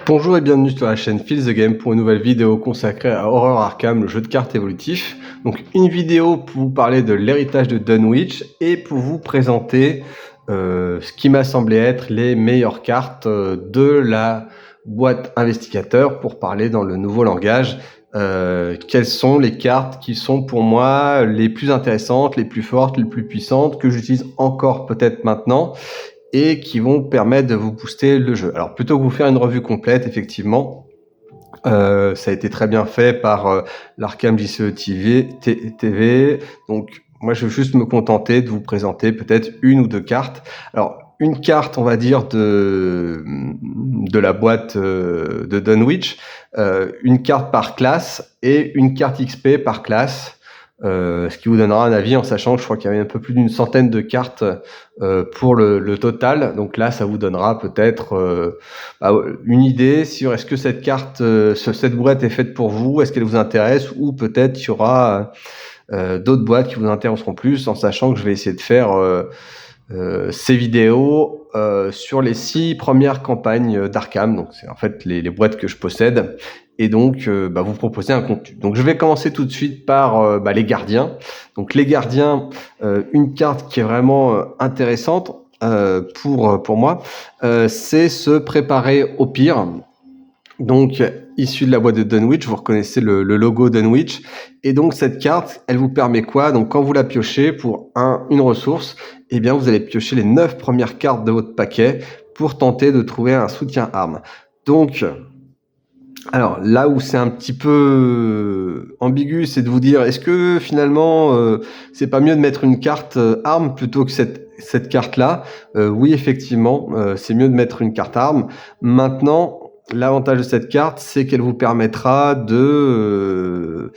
Bonjour et bienvenue sur la chaîne Feel the Game pour une nouvelle vidéo consacrée à Horror Arkham, le jeu de cartes évolutif. Donc une vidéo pour vous parler de l'héritage de Dunwich et pour vous présenter ce qui m'a semblé être les meilleures cartes de la boîte investigateur pour parler dans le nouveau langage. Quelles sont les cartes qui sont pour moi les plus intéressantes, les plus fortes, les plus puissantes, que j'utilise encore peut-être maintenant et qui vont permettre de vous booster le jeu. Alors plutôt que vous faire une revue complète, effectivement, ça a été très bien fait par l'Arkham JCE TV. Donc moi je vais juste me contenter de vous présenter peut-être une ou deux cartes. Alors une carte, on va dire, de la boîte de Dunwich, une carte par classe et une carte XP par classe. Ce qui vous donnera un avis en sachant que je crois qu'il y avait un peu plus d'une centaine de cartes pour le total. Donc là, ça vous donnera peut-être une idée sur est-ce que cette carte, cette boîte est faite pour vous, est-ce qu'elle vous intéresse, ou peut-être il y aura d'autres boîtes qui vous intéresseront plus, en sachant que je vais essayer de faire ces vidéos sur les 6 premières campagnes d'Arkham. Donc c'est en fait les boîtes que je possède. Et donc vous proposer un contenu. Donc je vais commencer tout de suite par les gardiens. Donc les gardiens, une carte qui est vraiment intéressante pour moi, c'est se préparer au pire. Donc issu de la boîte de Dunwich, vous reconnaissez le logo Dunwich. Et donc cette carte, elle vous permet quoi? Donc quand vous la piochez pour une ressource, eh bien vous allez piocher les 9 premières cartes de votre paquet pour tenter de trouver un soutien arme. Donc alors là où c'est un petit peu ambigu, c'est de vous dire est-ce que finalement c'est pas mieux de mettre une carte arme plutôt que cette carte-là? Oui, effectivement, c'est mieux de mettre une carte arme. Maintenant, l'avantage de cette carte, c'est qu'elle vous permettra de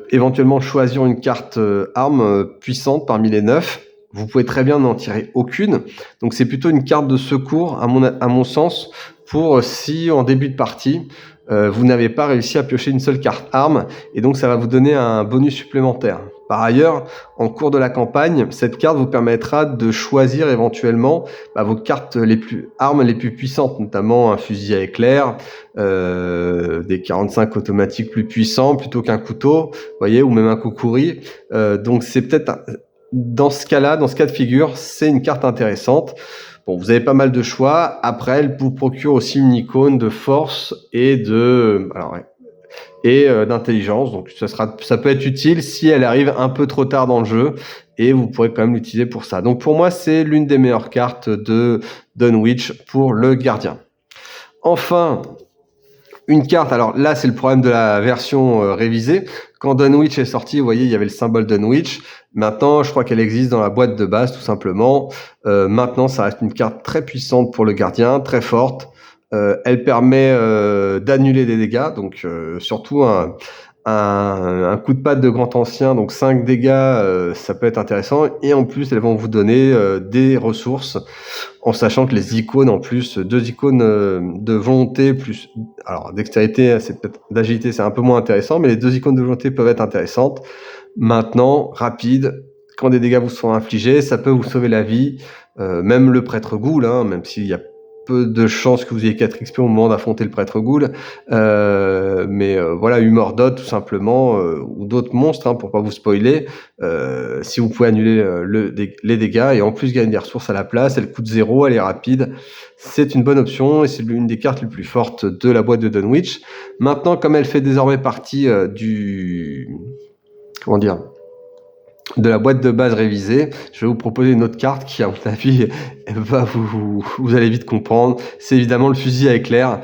éventuellement choisir une carte arme puissante parmi les 9. Vous pouvez très bien n'en tirer aucune. Donc c'est plutôt une carte de secours à mon sens pour si en début de partie vous n'avez pas réussi à piocher une seule carte arme, et donc ça va vous donner un bonus supplémentaire. Par ailleurs, en cours de la campagne, cette carte vous permettra de choisir éventuellement vos cartes armes les plus puissantes, notamment un fusil à éclair, des 45 automatiques plus puissants plutôt qu'un couteau, voyez, ou même un kokuri. Donc c'est peut-être dans ce cas-là, dans ce cas de figure, c'est une carte intéressante. Bon, vous avez pas mal de choix. Après, elle vous procure aussi une icône de force et d'intelligence. Donc ça peut être utile si elle arrive un peu trop tard dans le jeu, et vous pourrez quand même l'utiliser pour ça. Donc pour moi, c'est l'une des meilleures cartes de Dunwich pour le gardien. Enfin, une carte, alors là c'est le problème de la version révisée. Quand Dunwich est sorti, vous voyez, il y avait le symbole Dunwich. Maintenant, je crois qu'elle existe dans la boîte de base, tout simplement. Maintenant, ça reste une carte très puissante pour le gardien, très forte. Elle permet d'annuler des dégâts, donc surtout un coup de patte de grand ancien, donc 5 dégâts, ça peut être intéressant. Et en plus, elles vont vous donner des ressources, en sachant que les icônes, en plus, 2 icônes de volonté, plus... Alors, dextérité, d'agilité, c'est un peu moins intéressant, mais les 2 icônes de volonté peuvent être intéressantes. Maintenant, rapide, quand des dégâts vous sont infligés, ça peut vous sauver la vie. Même le prêtre ghoul, même s'il y a peu de chances que vous ayez 4 XP au moment d'affronter le prêtre ghoul. Voilà, Humordot, tout simplement, ou d'autres monstres, pour pas vous spoiler. Si vous pouvez annuler les dégâts et en plus gagner des ressources à la place, elle coûte 0, elle est rapide. C'est une bonne option et c'est l'une des cartes les plus fortes de la boîte de Dunwich. Maintenant, comme elle fait désormais partie de la boîte de base révisée, je vais vous proposer une autre carte qui, à mon avis, vous allez vite comprendre. C'est évidemment le fusil à éclair.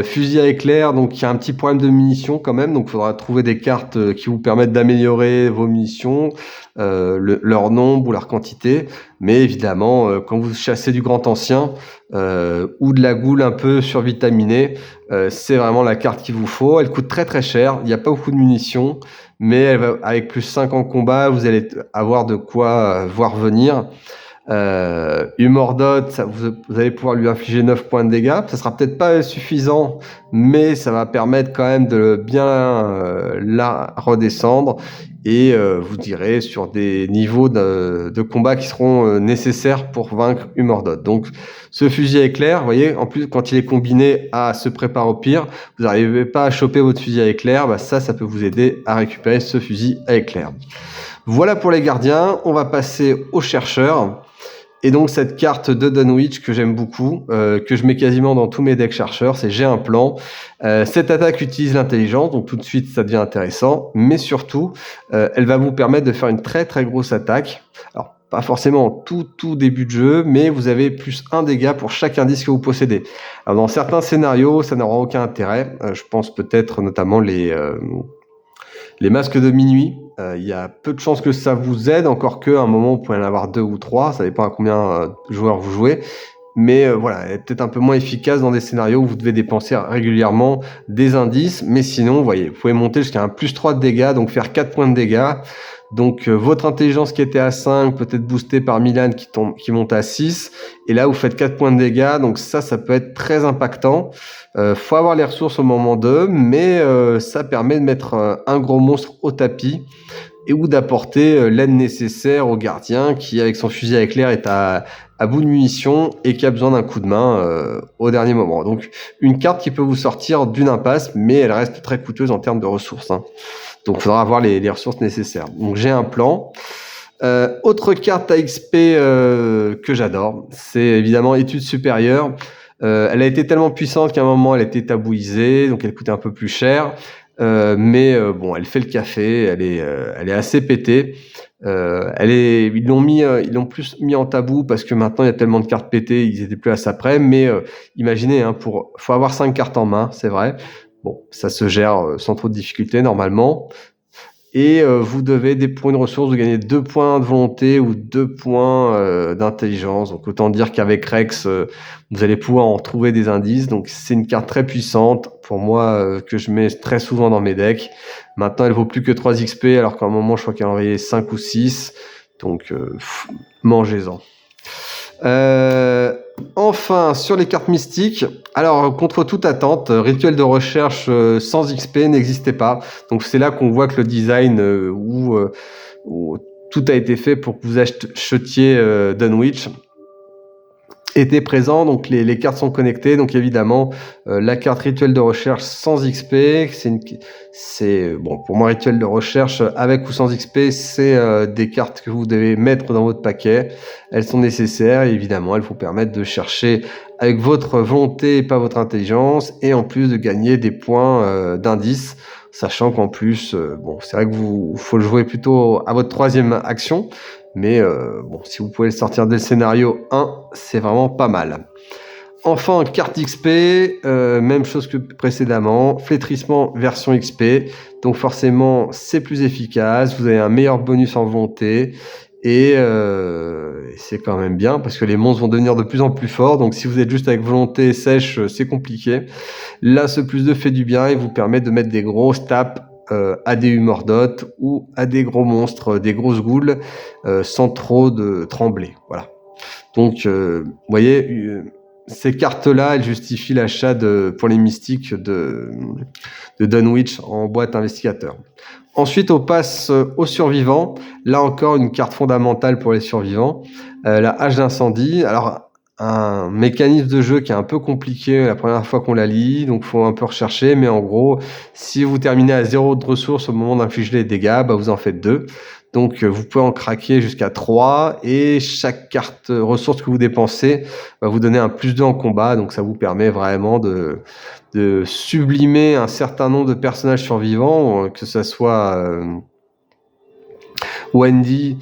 Fusil à éclair, donc il y a un petit problème de munitions quand même, donc il faudra trouver des cartes qui vous permettent d'améliorer vos munitions, leur nombre ou leur quantité. Mais évidemment, quand vous chassez du grand ancien ou de la goule un peu survitaminée, c'est vraiment la carte qu'il vous faut. Elle coûte très très cher, il n'y a pas beaucoup de munitions, mais avec plus 5 en combat, vous allez avoir de quoi voir venir. Humordot, vous allez pouvoir lui infliger 9 points de dégâts. Ça sera peut-être pas suffisant, mais ça va permettre quand même de bien la redescendre. Et vous direz sur des niveaux de combat qui seront nécessaires pour vaincre Humordot. Donc ce fusil à éclair, vous voyez, en plus quand il est combiné à se prépare au pire, vous n'arrivez pas à choper votre fusil à éclair, bah ça peut vous aider à récupérer ce fusil à éclair. Voilà pour les gardiens, on va passer aux chercheurs. Et donc cette carte de Dunwich que j'aime beaucoup, que je mets quasiment dans tous mes decks chercheurs, c'est j'ai un plan. Cette attaque utilise l'intelligence, donc tout de suite ça devient intéressant, mais surtout elle va vous permettre de faire une très très grosse attaque. Alors pas forcément en tout début de jeu, mais vous avez plus 1 dégât pour chaque indice que vous possédez. Alors dans certains scénarios, ça n'aura aucun intérêt. Je pense peut-être notamment les masques de minuit. Il y a peu de chances que ça vous aide, encore qu'à un moment, vous pouvez en avoir 2 ou 3, ça dépend à combien de joueurs vous jouez. Mais voilà, elle est peut-être un peu moins efficace dans des scénarios où vous devez dépenser régulièrement des indices. Mais sinon, vous voyez, vous pouvez monter jusqu'à un plus 3 de dégâts, donc faire 4 points de dégâts. Donc votre intelligence qui était à 5, peut-être boostée par Milan qui monte à 6. Et là, vous faites 4 points de dégâts, donc ça peut être très impactant. Faut avoir les ressources au moment 2, mais ça permet de mettre un gros monstre au tapis et ou d'apporter l'aide nécessaire au gardien qui, avec son fusil à éclair, est à bout de munitions et qui a besoin d'un coup de main au dernier moment. Donc une carte qui peut vous sortir d'une impasse, mais elle reste très coûteuse en termes de ressources. Donc il faudra avoir les ressources nécessaires. Donc j'ai un plan. Autre carte à XP que j'adore, c'est évidemment Études supérieures. Elle a été tellement puissante qu'à un moment elle était tabouisée, donc elle coûtait un peu plus cher. Mais bon, elle fait le café, elle est assez pétée. Ils l'ont plus mis en tabou parce que maintenant il y a tellement de cartes pétées, ils étaient plus à ça près. Mais imaginez, faut avoir 5 cartes en main, c'est vrai. Bon, ça se gère sans trop de difficultés normalement. Et vous devez, pour une ressource, vous gagnez 2 points de volonté ou 2 points d'intelligence. Donc autant dire qu'avec Rex, vous allez pouvoir en trouver des indices. Donc c'est une carte très puissante pour moi que je mets très souvent dans mes decks. Maintenant, elle vaut plus que 3 XP, alors qu'à un moment, je crois qu'elle en valait 5 ou 6. Donc mangez-en. Enfin, sur les cartes mystiques, alors contre toute attente, rituel de recherche sans XP n'existait pas. Donc c'est là qu'on voit que le design où tout a été fait pour que vous achetiez Dunwich était présent. Donc les cartes sont connectées. Donc évidemment, la carte rituel de recherche sans XP, c'est bon pour moi, rituel de recherche avec ou sans XP, c'est des cartes que vous devez mettre dans votre paquet. Elles sont nécessaires et évidemment, elles vous permettent de chercher avec votre volonté et pas votre intelligence, et en plus de gagner des points d'indice, sachant qu'en plus, bon, c'est vrai que faut le jouer plutôt à votre 3e action. Mais bon, si vous pouvez le sortir dès le scénario 1, c'est vraiment pas mal. Enfin, carte XP, même chose que précédemment, flétrissement version XP. Donc forcément, c'est plus efficace, vous avez un meilleur bonus en volonté. Et c'est quand même bien parce que les monstres vont devenir de plus en plus forts. Donc si vous êtes juste avec volonté sèche, c'est compliqué. Là, ce plus 2 fait du bien et vous permet de mettre des grosses tapes à des Humordot ou à des gros monstres, des grosses ghouls, sans trop de trembler. Voilà. Donc, vous voyez, ces cartes-là, elles justifient l'achat pour les mystiques de Dunwich en boîte investigateur. Ensuite, on passe aux survivants. Là encore, une carte fondamentale pour les survivants. La hache d'incendie. Alors, un mécanisme de jeu qui est un peu compliqué la première fois qu'on la lit, donc faut un peu rechercher, mais en gros, si vous terminez à 0 de ressources au moment d'infliger les dégâts, bah vous en faites 2. Donc vous pouvez en craquer jusqu'à 3, et chaque carte ressource que vous dépensez va vous donner un plus 2 en combat, donc ça vous permet vraiment de sublimer un certain nombre de personnages survivants, que ce soit Wendy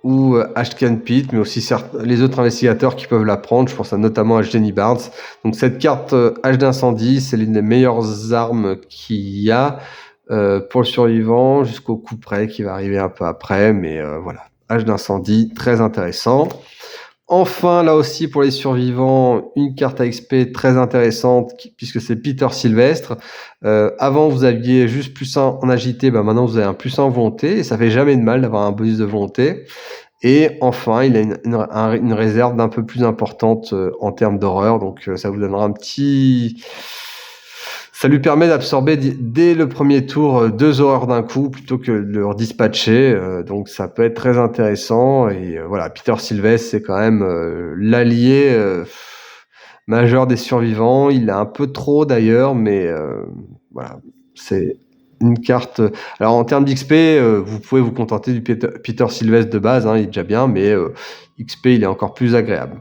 ou Ashcan Pete, mais aussi les autres investigateurs qui peuvent la prendre. Je pense notamment à Jenny Barnes. Donc cette carte hache d'incendie, c'est l'une des meilleures armes qu'il y a pour le survivant, jusqu'au coup près qui va arriver un peu après, mais voilà, hache d'incendie, très intéressant. Enfin, là aussi, pour les survivants, une carte à XP très intéressante, puisque c'est Peter Sylvestre. Avant, vous aviez juste +1 en agité, maintenant vous avez un +1 en volonté, et ça fait jamais de mal d'avoir un bonus de volonté. Et enfin, il a une réserve d'un peu plus importante en termes d'horreur, donc ça vous donnera ça lui permet d'absorber dès le premier tour 2 horreurs d'un coup plutôt que de leur dispatcher, donc ça peut être très intéressant. Et voilà, Peter Sylvestre, c'est quand même l'allié majeur des survivants. Il a un peu trop d'ailleurs, mais voilà, c'est une carte. Alors en termes d'XP, vous pouvez vous contenter du Peter Sylvestre de base, il est déjà bien, mais XP, il est encore plus agréable.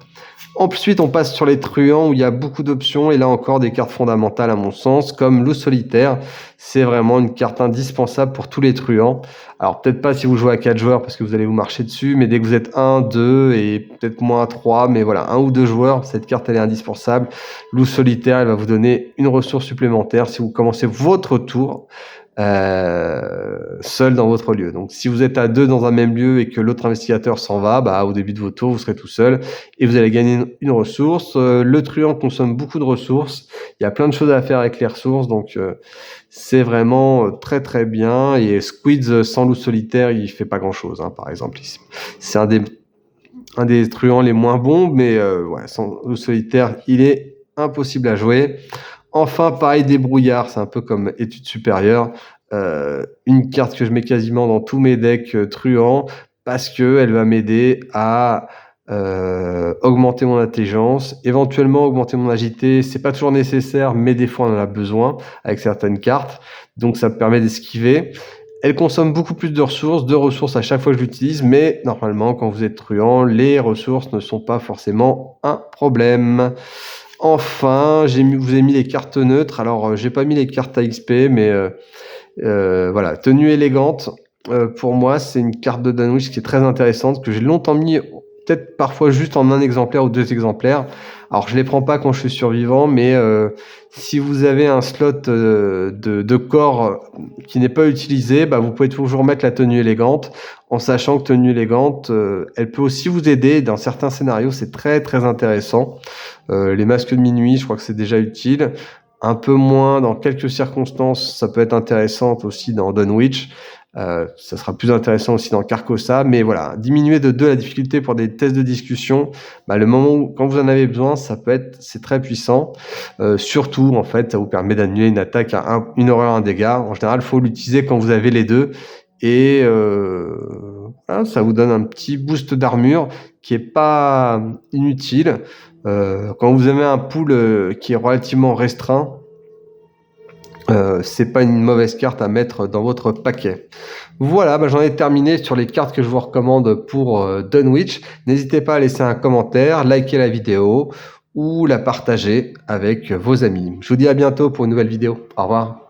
Ensuite, on passe sur les truands où il y a beaucoup d'options et là encore des cartes fondamentales à mon sens, comme Loup Solitaire. C'est vraiment une carte indispensable pour tous les truands. Alors peut-être pas si vous jouez à 4 joueurs parce que vous allez vous marcher dessus, mais dès que vous êtes 1, 2 et peut-être moins 3, mais voilà, 1 ou 2 joueurs, cette carte elle est indispensable. Loup Solitaire, elle va vous donner une ressource supplémentaire si vous commencez votre tour seul dans votre lieu. Donc si vous êtes à 2 dans un même lieu et que l'autre investigateur s'en va, au début de votre tour, vous serez tout seul et vous allez gagner une ressource. Le truand consomme beaucoup de ressources. Il y a plein de choses à faire avec les ressources, donc c'est vraiment très très bien. Et Squids sans Loup Solitaire, il fait pas grand chose, par exemple. C'est un des truands les moins bons, mais sans Loup Solitaire, il est impossible à jouer. Enfin, pareil, Débrouillard, c'est un peu comme Études supérieures. Une carte que je mets quasiment dans tous mes decks truands parce qu'elle va m'aider à augmenter mon intelligence, éventuellement augmenter mon agilité. C'est pas toujours nécessaire, mais des fois on en a besoin avec certaines cartes. Donc ça me permet d'esquiver. Elle consomme beaucoup plus de ressources à chaque fois que je l'utilise, mais normalement, quand vous êtes truand, les ressources ne sont pas forcément un problème. Enfin, vous ai mis les cartes neutres. Alors, j'ai pas mis les cartes à XP, mais voilà, tenue élégante. Pour moi, c'est une carte de Dunwich qui est très intéressante, que j'ai longtemps mis, peut-être parfois juste en un exemplaire ou 2 exemplaires. Alors, je les prends pas quand je suis survivant, mais si vous avez un slot de corps qui n'est pas utilisé, vous pouvez toujours mettre la tenue élégante, en sachant que tenue élégante, elle peut aussi vous aider. Dans certains scénarios, c'est très très intéressant. Les masques de minuit, je crois que c'est déjà utile. Un peu moins dans quelques circonstances, ça peut être intéressant aussi dans Dunwich. Ça sera plus intéressant aussi dans Carcosa, mais voilà, diminuer de 2 la difficulté pour des tests de discussion, le moment où, quand vous en avez besoin, c'est très puissant. Surtout, en fait, ça vous permet d'annuler une attaque à une horreur, un dégât. En général, il faut l'utiliser quand vous avez les deux. Et voilà, ça vous donne un petit boost d'armure qui est pas inutile. Quand vous avez un pool qui est relativement restreint, c'est pas une mauvaise carte à mettre dans votre paquet. Voilà, j'en ai terminé sur les cartes que je vous recommande pour Dunwich. N'hésitez pas à laisser un commentaire, liker la vidéo ou la partager avec vos amis. Je vous dis à bientôt pour une nouvelle vidéo. Au revoir.